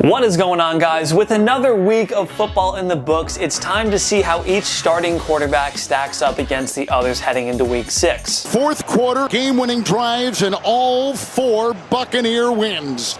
What is going on, guys? With another week of football in the books, it's time to see how each starting quarterback stacks up against the others heading into week 6. Fourth quarter, game-winning drives and all 4 Buccaneer wins.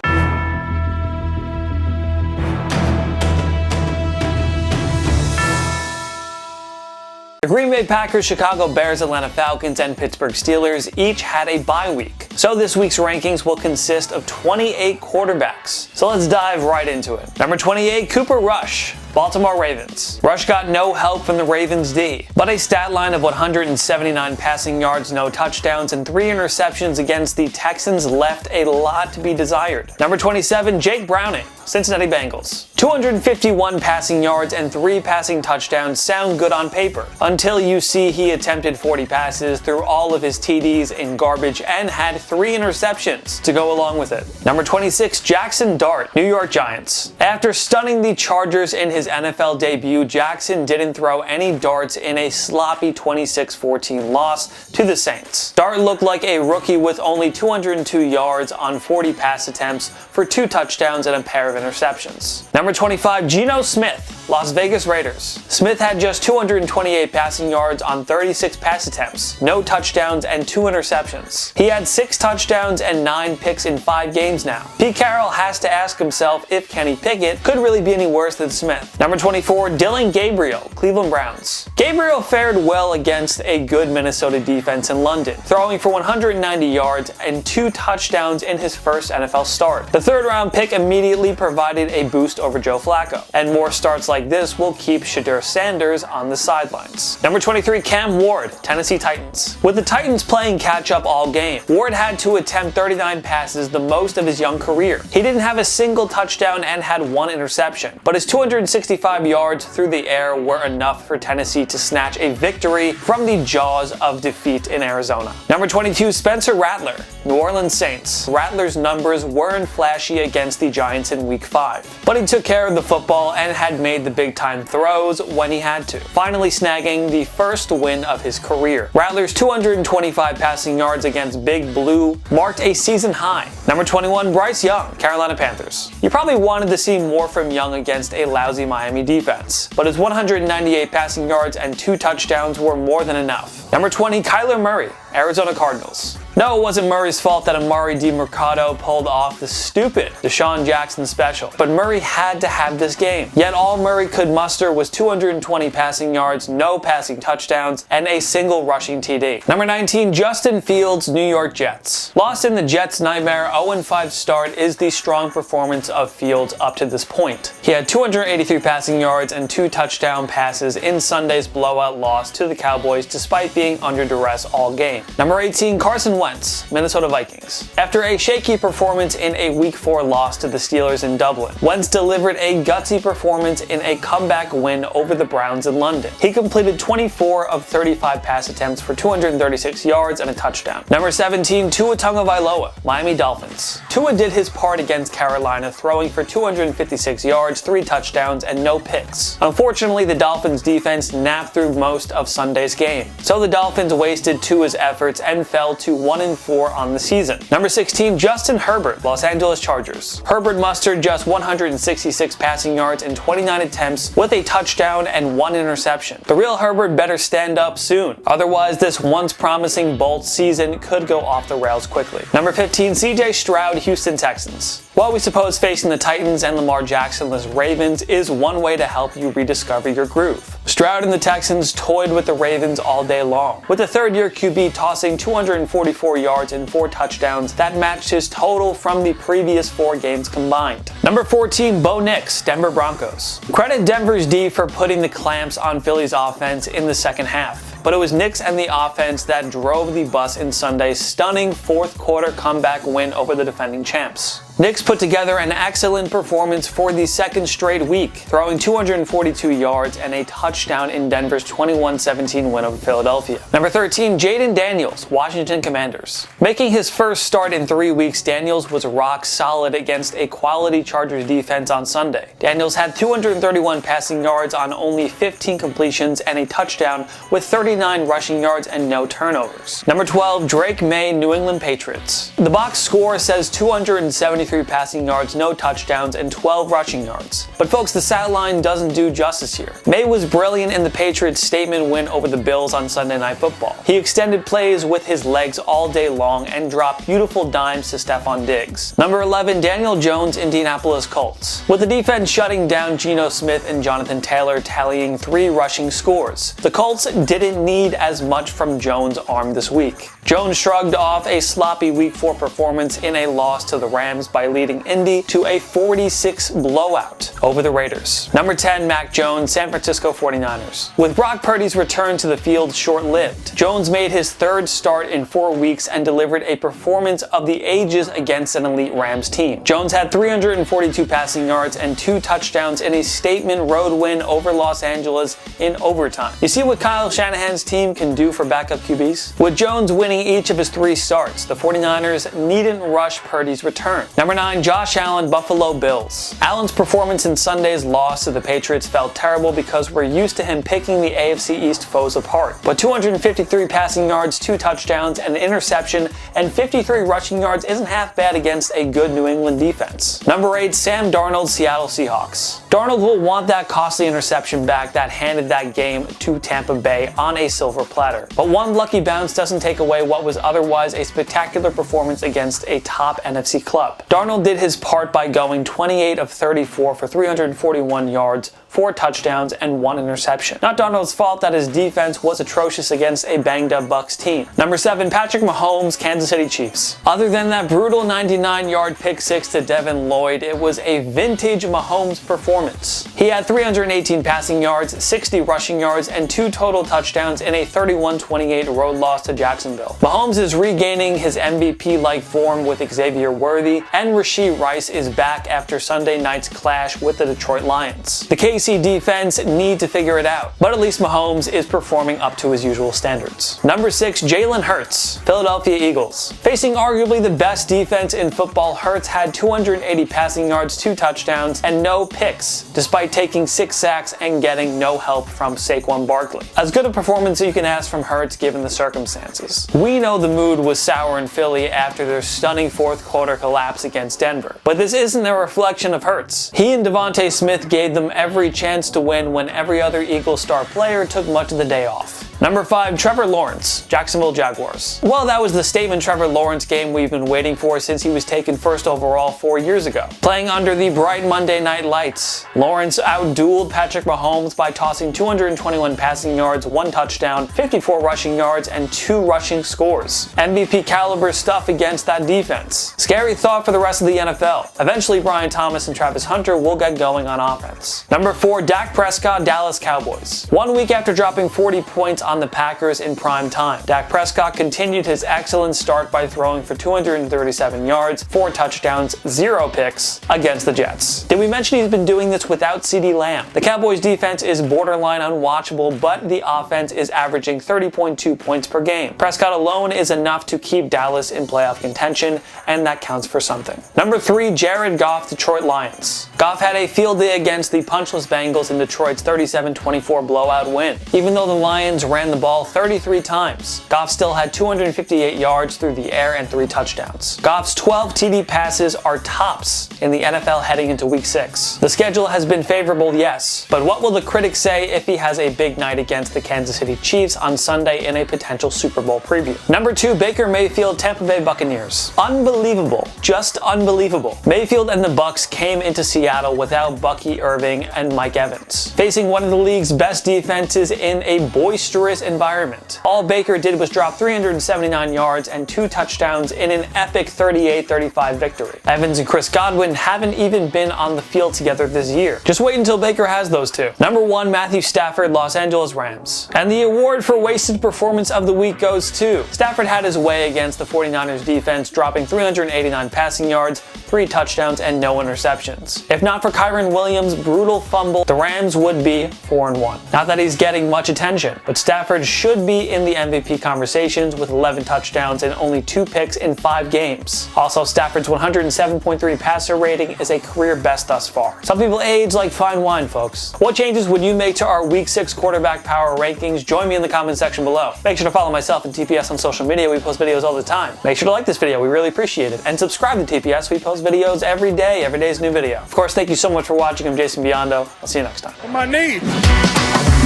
The Green Bay Packers, Chicago Bears, Atlanta Falcons, and Pittsburgh Steelers each had a bye week. So this week's rankings will consist of 28 quarterbacks. So let's dive right into it. Number 28, Cooper Rush, Baltimore Ravens. Rush got no help from the Ravens D, but a stat line of 179 passing yards, no touchdowns, and 3 interceptions against the Texans left a lot to be desired. Number 27, Jake Browning, Cincinnati Bengals. 251 passing yards and 3 passing touchdowns sound good on paper, until you see he attempted 40 passes, threw all of his TDs in garbage, and had 3 interceptions to go along with it. Number 26, Jackson Dart, New York Giants. After stunning the Chargers in his NFL debut, Jackson didn't throw any darts in a sloppy 26-14 loss to the Saints. Dart looked like a rookie with only 202 yards on 40 pass attempts for 2 touchdowns and a pair of interceptions. Number 25, Geno Smith, Las Vegas Raiders. Smith had just 228 passing yards on 36 pass attempts, no touchdowns, and 2 interceptions. He had 6 touchdowns and 9 picks in 5 games now. Pete Carroll has to ask himself if Kenny Pickett could really be any worse than Smith. Number 24, Dylan Gabriel, Cleveland Browns. Gabriel fared well against a good Minnesota defense in London, throwing for 190 yards and 2 touchdowns in his first NFL start. The 3rd-round pick immediately provided a boost over Joe Flacco, and more starts like this will keep Shedeur Sanders on the sidelines. Number 23, Cam Ward, Tennessee Titans. With the Titans playing catch-up all game, Ward had to attempt 39 passes, the most of his young career. He didn't have a single touchdown and had 1 interception, but his 265 yards through the air were enough for Tennessee to snatch a victory from the jaws of defeat in Arizona. Number 22, Spencer Rattler, New Orleans Saints. Rattler's numbers weren't flashy against the Giants in week 5, but he took care of the football and had made the big-time throws when he had to, finally snagging the first win of his career. Rattler's 225 passing yards against Big Blue marked a season high. Number 21, Bryce Young, Carolina Panthers. You probably wanted to see more from Young against a lousy Miami defense, but his 198 passing yards and 2 touchdowns were more than enough. Number 20, Kyler Murray, Arizona Cardinals. No, it wasn't Murray's fault that Amari DiMercado pulled off the stupid Deshaun Jackson special, but Murray had to have this game. Yet all Murray could muster was 220 passing yards, no passing touchdowns, and a single rushing TD. Number 19, Justin Fields, New York Jets. Lost in the Jets' nightmare 0-5 start is the strong performance of Fields up to this point. He had 283 passing yards and 2 touchdown passes in Sunday's blowout loss to the Cowboys despite being under duress all game. Number 18, Carson Wentz, Minnesota Vikings. After a shaky performance in a Week 4 loss to the Steelers in Dublin, Wentz delivered a gutsy performance in a comeback win over the Browns in London. He completed 24 of 35 pass attempts for 236 yards and a touchdown. Number 17, Tua Tagovailoa, Miami Dolphins. Tua did his part against Carolina, throwing for 256 yards, 3 touchdowns, and no picks. Unfortunately, the Dolphins defense napped through most of Sunday's game, so the Dolphins wasted Tua's efforts and fell to 1-4 on the season. Number 16, Justin Herbert, Los Angeles Chargers. Herbert mustered just 166 passing yards in 29 attempts with a touchdown and 1 interception. The real Herbert better stand up soon, otherwise this once promising Bolt season could go off the rails quickly. Number 15, CJ Stroud, Houston Texans. Well, we suppose facing the Titans and Lamar Jackson-less Ravens is one way to help you rediscover your groove. Stroud and the Texans toyed with the Ravens all day long, with the 3rd-year QB tossing 244 yards and 4 touchdowns that matched his total from the previous 4 games combined. Number 14, Bo Nix, Denver Broncos. Credit Denver's D for putting the clamps on Philly's offense in the second half, but it was Nix and the offense that drove the bus in Sunday's stunning 4th-quarter comeback win over the defending champs. Nix put together an excellent performance for the 2nd straight week, throwing 242 yards and a touchdown in Denver's 21-17 win over Philadelphia. Number 13, Jaden Daniels, Washington Commanders. Making his first start in 3 weeks, Daniels was rock solid against a quality Chargers defense on Sunday. Daniels had 231 passing yards on only 15 completions and a touchdown with 39 rushing yards and no turnovers. Number 12, Drake May, New England Patriots. The box score says 274 243 passing yards, no touchdowns, and 12 rushing yards. But folks, the stat line doesn't do justice here. May was brilliant in the Patriots' statement win over the Bills on Sunday Night Football. He extended plays with his legs all day long and dropped beautiful dimes to Stephon Diggs. Number 11, Daniel Jones, Indianapolis Colts. With the defense shutting down Geno Smith and Jonathan Taylor, tallying 3 rushing scores, the Colts didn't need as much from Jones' arm this week. Jones shrugged off a sloppy Week 4 performance in a loss to the Rams by leading Indy to a 46 blowout over the Raiders. Number 10, Mac Jones, San Francisco 49ers. With Brock Purdy's return to the field short-lived, Jones made his 3rd start in 4 weeks and delivered a performance of the ages against an elite Rams team. Jones had 342 passing yards and 2 touchdowns in a statement road win over Los Angeles in overtime. You see what Kyle Shanahan's team can do for backup QBs? With Jones winning each of his 3 starts, the 49ers needn't rush Purdy's return. Number 9, Josh Allen, Buffalo Bills. Allen's performance in Sunday's loss to the Patriots felt terrible because we're used to him picking the AFC East foes apart. But 253 passing yards, 2 touchdowns, and an interception, and 53 rushing yards isn't half bad against a good New England defense. Number 8, Sam Darnold, Seattle Seahawks. Darnold will want that costly interception back that handed that game to Tampa Bay on a silver platter. But one lucky bounce doesn't take away what was otherwise a spectacular performance against a top NFC club. Darnold did his part by going 28 of 34 for 341 yards, 4 touchdowns, and 1 interception. Not Darnold's fault that his defense was atrocious against a banged-up Bucs team. Number 7, Patrick Mahomes, Kansas City Chiefs. Other than that brutal 99-yard pick 6 to Devin Lloyd, it was a vintage Mahomes performance. He had 318 passing yards, 60 rushing yards, and 2 total touchdowns in a 31-28 road loss to Jacksonville. Mahomes is regaining his MVP-like form with Xavier Worthy, and Rashee Rice is back after Sunday night's clash with the Detroit Lions. The KC defense need to figure it out, but at least Mahomes is performing up to his usual standards. Number 6, Jalen Hurts, Philadelphia Eagles. Facing arguably the best defense in football, Hurts had 280 passing yards, 2 touchdowns, and no picks, despite taking 6 sacks and getting no help from Saquon Barkley. As good a performance as you can ask from Hurts given the circumstances. We know the mood was sour in Philly after their stunning 4th quarter collapse against Denver, but this isn't a reflection of Hurts. He and Devontae Smith gave them every chance to win when every other Eagles star player took much of the day off. Number 5, Trevor Lawrence, Jacksonville Jaguars. Well, that was the statement Trevor Lawrence game we've been waiting for since he was taken 1st overall 4 years ago. Playing under the bright Monday night lights, Lawrence outdueled Patrick Mahomes by tossing 221 passing yards, 1 touchdown, 54 rushing yards, and 2 rushing scores. MVP caliber stuff against that defense. Scary thought for the rest of the NFL. Eventually, Brian Thomas and Travis Hunter will get going on offense. Number 4, Dak Prescott, Dallas Cowboys. 1 week after dropping 40 points on the Packers in prime time, Dak Prescott continued his excellent start by throwing for 237 yards, 4 touchdowns, 0 picks against the Jets. Did we mention he's been doing this without CeeDee Lamb? The Cowboys defense is borderline unwatchable, but the offense is averaging 30.2 points per game. Prescott alone is enough to keep Dallas in playoff contention, and that counts for something. Number 3, Jared Goff, Detroit Lions. Goff had a field day against the punchless Bengals in Detroit's 37-24 blowout win. Even though the Lions ran the ball 33 times, Goff still had 258 yards through the air and 3 touchdowns. Goff's 12 TD passes are tops in the NFL heading into Week 6. The schedule has been favorable, yes, but what will the critics say if he has a big night against the Kansas City Chiefs on Sunday in a potential Super Bowl preview? Number 2, Baker Mayfield, Tampa Bay Buccaneers. Unbelievable. Just unbelievable. Mayfield and the Bucs came into Seattle without Bucky Irving and Mike Evans, facing one of the league's best defenses in a boisterous environment. All Baker did was drop 379 yards and 2 touchdowns in an epic 38-35 victory. Evans and Chris Godwin haven't even been on the field together this year. Just wait until Baker has those 2. Number 1, Matthew Stafford, Los Angeles Rams. And the award for wasted performance of the week goes to Stafford. Had his way against the 49ers defense, dropping 389 passing yards, 3 touchdowns, and no interceptions. If not for Kyren Williams' brutal fumble, the Rams would be 4-1. Not that he's getting much attention, but Stafford Stafford should be in the MVP conversations with 11 touchdowns and only 2 picks in 5 games. Also, Stafford's 107.3 passer rating is a career best thus far. Some people age like fine wine, folks. What changes would you make to our Week 6 quarterback power rankings? Join me in the comment section below. Make sure to follow myself and TPS on social media. We post videos all the time. Make sure to like this video. We really appreciate it. And subscribe to TPS. We post videos every day. Every day is a new video. Of course, thank you so much for watching. I'm Jason Biondo. I'll see you next time. On my knee.